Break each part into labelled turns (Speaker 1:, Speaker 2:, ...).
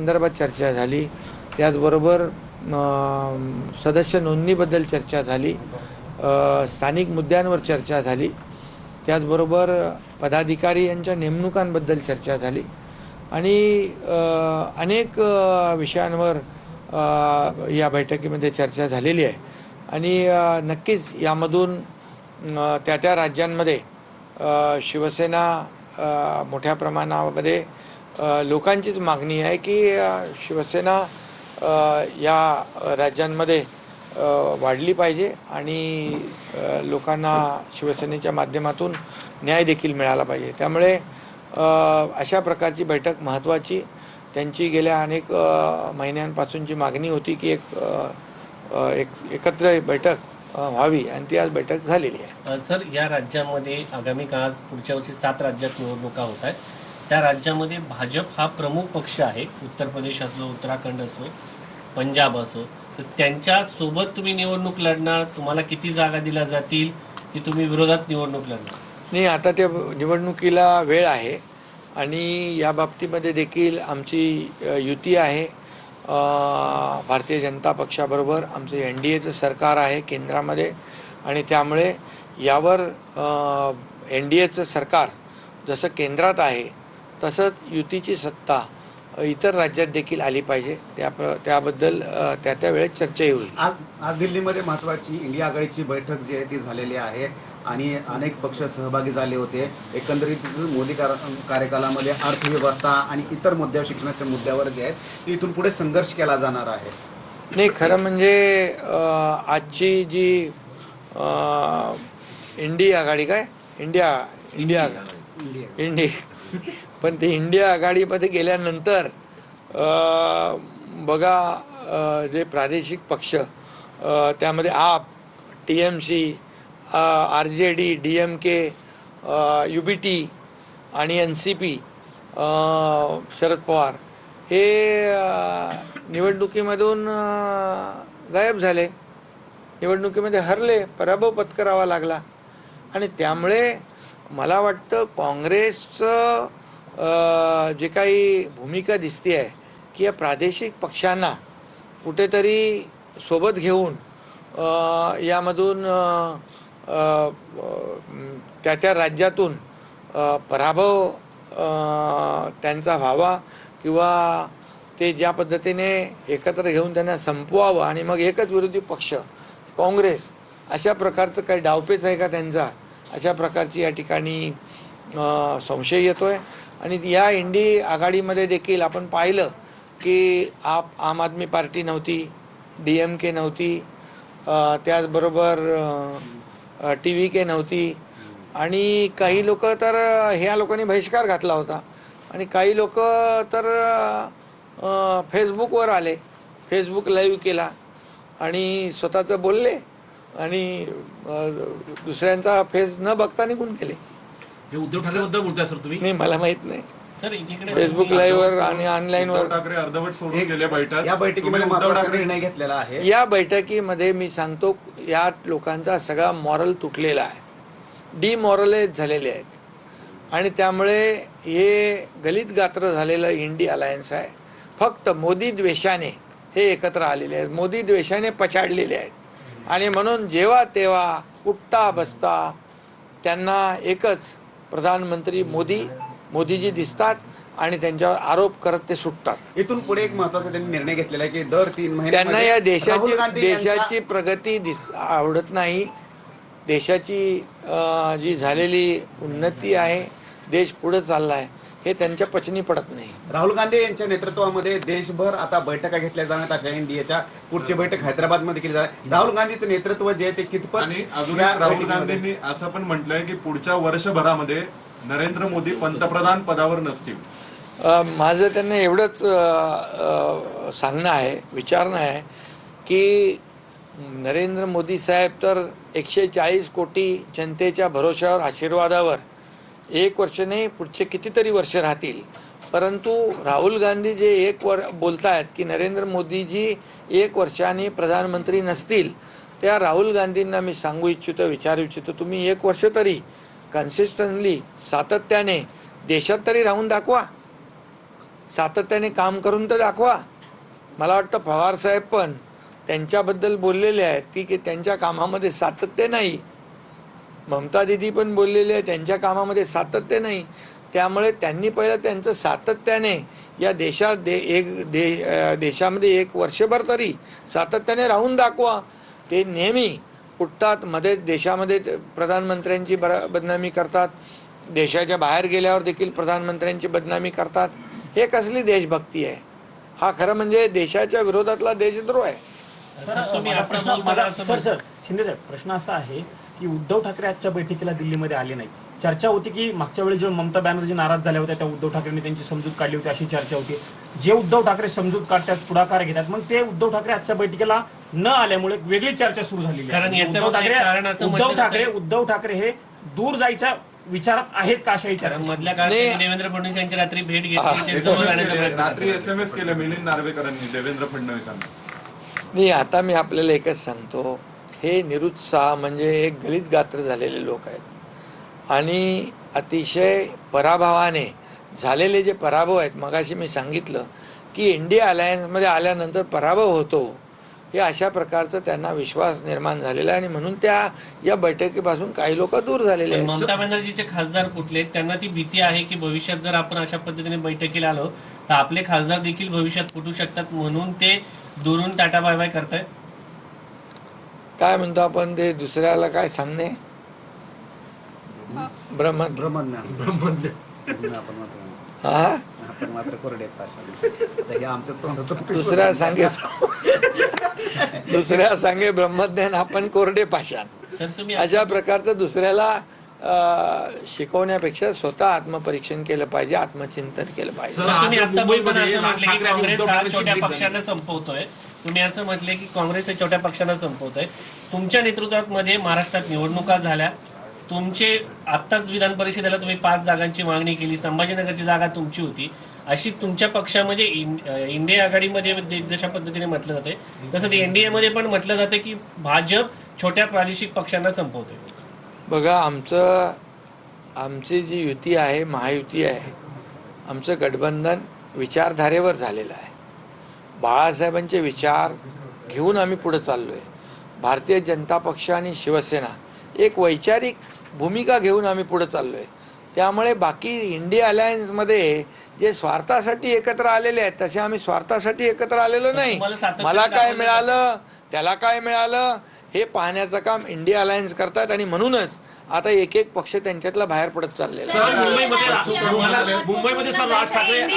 Speaker 1: संदर्भात चर्चा झाली. त्याचबरोबर सदस्य नोंदणीबद्दल चर्चा झाली. स्थानिक मुद्द्यांवर चर्चा झाली. त्याचबरोबर पदाधिकारी यांच्या नेमणुकांबद्दल चर्चा झाली आणि अनेक विषयांवर या बैठकीमध्ये चर्चा झालेली आहे आणि नक्कीच यामधून त्या त्या राज्यांमध्ये शिवसेना मोठ्या प्रमाणामध्ये लोकांचीच मागणी आहे की शिवसेना या राज्यांमध्ये वाढली पाहिजे आणि लोकांना शिवसेनेच्या माध्यमातून न्याय देखील मिळाला पाहिजे. त्यामुळे अशा प्रकारची बैठक महत्त्वाची, त्यांची गेल्या अनेक महिन्यांपासूनची मागणी होती की एकत्र बैठक व्हावी आणि ती आज बैठक झालेली आहे.
Speaker 2: सर, या राज्यामध्ये आगामी काळात पुढच्या वर्षी 7 राज्यात निवडणुका होत आहेत. त्या राज्यामध्ये भाजप हा प्रमुख पक्ष आहे. उत्तर प्रदेश असो, उत्तराखंड असो, पंजाब असो, तर त्यांच्या सोबत तुम्ही निवडणूक लढणार. तुम्हाला किती जागा दिल्या जातील की तुम्ही विरोधात निवडणूक लढणार?
Speaker 1: नाही, आता त्या निवडणुकीला वेळ आहे आणि या बाबतीमध्ये देखील आमची युती आहे. भारतीय जनता पक्षाबरोबर आमचं NDAचं सरकार आहे केंद्रामध्ये आणि त्यामुळे यावर NDAचं सरकार जसं केंद्रात आहे तसंच युतीची सत्ता इतर राज्यात देखील आली पाहिजे. त्याबद्दल त्या वेळेत चर्चाही होईल.
Speaker 3: आज दिल्लीमध्ये महत्त्वाची इंडिया आघाडीची बैठक जी आहे ती झालेली आहे आणि अनेक पक्ष सहभागी झाले होते. एकंदरीत मोदी कार्यकालामध्ये अर्थव्यवस्था आणि इतर मुद्द्यावर, शिक्षणाच्या मुद्द्यावर जे आहेत ते इथून पुढे संघर्ष केला जाणार आहे.
Speaker 1: नाही, खरं म्हणजे आजची जी इंडिया आघाडी पण ते इंडिया आघाडीमध्ये गेल्यानंतर बघा जे प्रादेशिक पक्ष त्यामध्ये आप, TMC, RJD, DMK, UBT आणि NCP, शरद पवार हे निवडणुकीमधून गायब झाले, निवडणुकीमध्ये हरले, पराभव पत्करावा लागला आणि त्यामुळे मला वाटतं काँग्रेसचं जे काही भूमिका दिसते आहे की या प्रादेशिक पक्षांना कुठेतरी सोबत घेऊन यामधून त्या राज्यातून पराभव त्यांचा व्हावा किंवा ते ज्या पद्धतीने एकत्र घेऊन त्यांना संपवावं आणि मग एकच विरोधी पक्ष काँग्रेस अशा प्रकारचं काही डावपेच आहे का त्यांचा, अशा प्रकारची या ठिकाणी संशय येतो आहे. आणि या इंडी आघाडीमध्ये देखील आपण पाहिलं की आम आदमी पार्टी नव्हती, DMK नव्हती, त्याचबरोबर TVK नव्हती आणि काही लोक तर ह्या लोकांनी बहिष्कार घातला होता आणि काही लोक तर फेसबुकवर आले, फेसबुक लाईव्ह केला आणि स्वतःचं बोलले आणि दुसऱ्यांचा फेस न बघता निघून गेले.
Speaker 4: हे उद्धव ठाकरेबद्दल बोलताय सर तुम्ही?
Speaker 1: नाही, मला माहित नाही.
Speaker 2: सर, एकीकडे
Speaker 1: फेसबुक लाईव्हवर आणि ऑनलाईनवर
Speaker 4: ठाकरे अर्धवट सोडून गेले बैठक.
Speaker 3: या बैठकीमध्ये महत्त्वाचा निर्णय घेतलेला आहे.
Speaker 1: या बैठकीमध्ये मी सांगतो या लोकांचा सगळा मॉरल तुटलेला आहे, डिमॉरलाइज झालेले आहेत आणि त्यामुळे हे गलित गात्र झालेलं इंडी अलायन्स आहे. फक्त मोदी द्वेषाने हे एकत्र आलेले आहेत, मोदी द्वेषाने पछाडलेले आहेत आणि म्हणून जेव्हा तेव्हा उठता बसता त्यांना एकच प्रधानमंत्री मोदीजी दिसतात आणि त्यांच्यावर आरोप करत ते सुटतात.
Speaker 3: इथून पुढे एक महत्त्वाचा त्यांनी निर्णय घेतलेला आहे की दर 3 महिने
Speaker 1: त्यांना या देशाची प्रगती आवडत नाही. देशाची जी झालेली उन्नती आहे, देश पुढे चालला आहे, हे त्यांच्या पचनी पडत नाही.
Speaker 3: राहुल गांधी यांच्या नेतृत्वामध्ये देशभर आता बैठका घेतल्या जाणार. अशा इंडियाच्या पुढची बैठक हैदराबादमध्ये केली जाणार. राहुल गांधीचं नेतृत्व जे आहे ते कितपत?
Speaker 4: आणि अजून राहुल गांधींनी असं पण म्हटलंय की पुढच्या वर्षभरामध्ये नरेंद्र मोदी पंतप्रधान पदावर नसतील.
Speaker 1: माझं त्यांना एवढंच सांगणं आहे, विचारणं आहे की नरेंद्र मोदी साहेब तर 140 कोटी जनतेच्या भरोश्यावर, आशीर्वादावर 1 वर्ष नाही पुढचे कितीतरी वर्ष राहतील. परंतु राहुल गांधी जे बोलतायत की नरेंद्र मोदीजी 1 वर्षाने प्रधानमंत्री नसतील, त्या राहुल गांधींना मी सांगू इच्छितो, विचारू इच्छितो, तुम्ही 1 वर्ष तरी कन्सिस्टंटली सातत्याने देशात तरी राहून दाखवा. सातत्याने काम करून तर दाखवा. मला वाटतं पवार साहेब पण त्यांच्याबद्दल बोललेले आहेत की त्यांच्या कामामध्ये सातत्य नाही. ममता दिदी पण बोललेले आहे त्यांच्या कामामध्ये सातत्य नाही. त्यामुळे त्यांनी पहिलं त्यांचं सातत्याने या देशामध्ये एक वर्षभर तरी सातत्याने राहून दाखवा. ते नेहमी उठतात मध्ये देशामध्ये प्रधानमंत्र्यांची बदनामी करतात, देशाच्या बाहेर गेल्यावर देखील प्रधानमंत्र्यांची बदनामी करतात. हे कसली देशभक्ती आहे? हा खरं म्हणजे देशाच्या विरोधातला देशद्रोह आहे.
Speaker 2: तुम्ही
Speaker 5: माझा
Speaker 2: आता
Speaker 5: प्रश्न
Speaker 2: बोलताना असं
Speaker 5: सर शिंदे साहेब, प्रश्न असा आहे की उद्धव ठाकरे आजच्या बैठकीला दिल्लीमध्ये आले नाही. चर्चा होती की मागच्या वेळी जेव्हा ममता बॅनर्जी नाराज झाल्या होत्या त्या उद्धव ठाकरेंनी त्यांची समजूत काढली होती अशी चर्चा होती. जे उद्धव ठाकरे समजूत काढतात, पुढाकार घेतात, मग ते उद्धव ठाकरे आजच्या बैठकीला न आल्यामुळे एक वेगळी चर्चा सुरू झालेली आहे.
Speaker 2: कारण याचं कारण असं
Speaker 5: उद्धव ठाकरे हे दूर जायच्या विचारात आहेत का अशाही
Speaker 2: कारण
Speaker 5: चर्चा
Speaker 2: मधल्या काळात
Speaker 1: नाही.
Speaker 2: त्यांनी देवेंद्र फडणवीस यांची रात्री भेट घेतली, त्यांच्यासमोर जाण्याचा प्रयत्न
Speaker 4: रात्री
Speaker 2: केला.
Speaker 4: SMS केलं मिलिंद नार्वेकरांनी देवेंद्र फडणवीसांना.
Speaker 1: नाही, आता मी आपल्याला एकच सांगतो, हे निरुत्साह म्हणजे एक गलित गात्र झालेले लोक आहेत आणि अतिशय पराभवाने झालेले जे पराभव आहेत. मगाशी मी सांगितलं की इंडिया अलायन्समध्ये आल्यानंतर पराभव होतो, हे अशा प्रकारचं त्यांना विश्वास निर्माण झालेला आहे आणि म्हणून या बैठकीपासून काही लोक दूर झालेले आहेत.
Speaker 2: ममता बॅनर्जीचे खासदार कुठले? त्यांना ती भीती आहे की भविष्यात जर आपण अशा पद्धतीने बैठकीला आलो तर आपले खासदार देखील भविष्यात फुटू शकतात, म्हणून ते दुरून टाटा बाय बाय करतायत.
Speaker 1: काय म्हणतो आपण ते दुसऱ्याला काय सांगणे?
Speaker 3: ब्रह्मज्ञान
Speaker 1: हा,
Speaker 3: आपण मात्र कोरडे पाषाण. हे आमचं तोंड
Speaker 1: दुसऱ्या सांगे ब्रह्मज्ञान, आपण कोरडे पाषाण.
Speaker 2: सर तुम्ही
Speaker 1: अशा प्रकारचं दुसऱ्याला शिकवण्यापेक्षा स्वतः आत्मपरीक्षण केलं पाहिजे, आत्मचिंतन केलं पाहिजे.
Speaker 2: सर, तुम्ही आता बोलताना असं म्हटले की काँग्रेस हा छोट्या पक्षांना संपवतोय. तुम्ही असं म्हटले की काँग्रेस हे छोट्या पक्षांना संपवतोय. तुमच्या नेतृत्वामध्ये महाराष्ट्रात निवडणुका झाल्या. तुमचे आत्ताच विधान परिषदेला तुम्ही 5 जागांची मागणी केली. संभाजीनगरची जागा तुमची होती. अशी तुमच्या पक्षामध्ये इंडिया आघाडीमध्ये जशा पद्धतीने म्हटलं जाते तसं ते एनडीए मध्ये पण म्हटलं जातं की भाजप छोट्या प्रादेशिक पक्षांना संपवतोय.
Speaker 1: बघा, आमची जी युती आहे, महायुती आहे, आमचं गठबंधन विचारधारेवर झालेलं आहे. बाळासाहेबांचे विचार घेऊन आम्ही पुढे चाललो आहे. भारतीय जनता पक्ष आणि शिवसेना एक वैचारिक भूमिका घेऊन आम्ही पुढे चाललो आहे. त्यामुळे बाकी इंडिया अलायन्समध्ये जे स्वार्थासाठी एकत्र आलेले आहेत तसे आम्ही स्वार्थासाठी एकत्र आलेलो नाही. मला काय मिळालं, त्याला काय मिळालं, हे पाहण्याचं काम इंडिया अलायन्स करतात आणि म्हणूनच आता एक एक पक्ष त्यांच्यातला बाहेर पडत चाललेला आहे.
Speaker 6: मुंबईमध्ये सर राज ठाकरे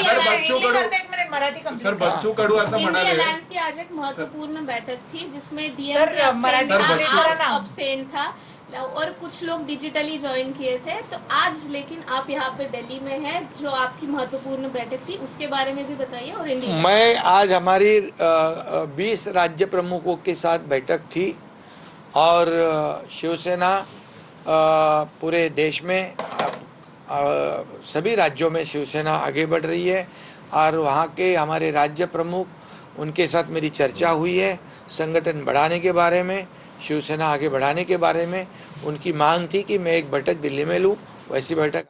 Speaker 4: सर बच्चू कडू असं म्हणाले.
Speaker 7: अलायंस की आज एक महत्वपूर्ण बैठक थी जिसमें
Speaker 6: सर,
Speaker 7: डीएम
Speaker 6: मराठी
Speaker 7: था, अब्सेंट था और कुछ लोग डिजिटली ज्वाइन किए थे. तो आज लेकिन आप यहाँ पे दिल्ली में हैं, जो आपकी महत्वपूर्ण बैठक थी उसके बारे में भी बताइए. और इंडिया
Speaker 1: मैं आज हमारी 20 राज्य प्रमुखों के साथ बैठक थी और शिवसेना पूरे देश में सभी राज्यों में शिवसेना आगे बढ़ रही है और वहाँ के हमारे राज्य प्रमुख उनके साथ मेरी चर्चा हुई है. संगठन बढ़ाने के बारे में, शिवसेना आगे बढ़ाने के बारे में उनकी मांग थी कि मैं एक बैठक दिल्ली में लूँ. वैसी बैठक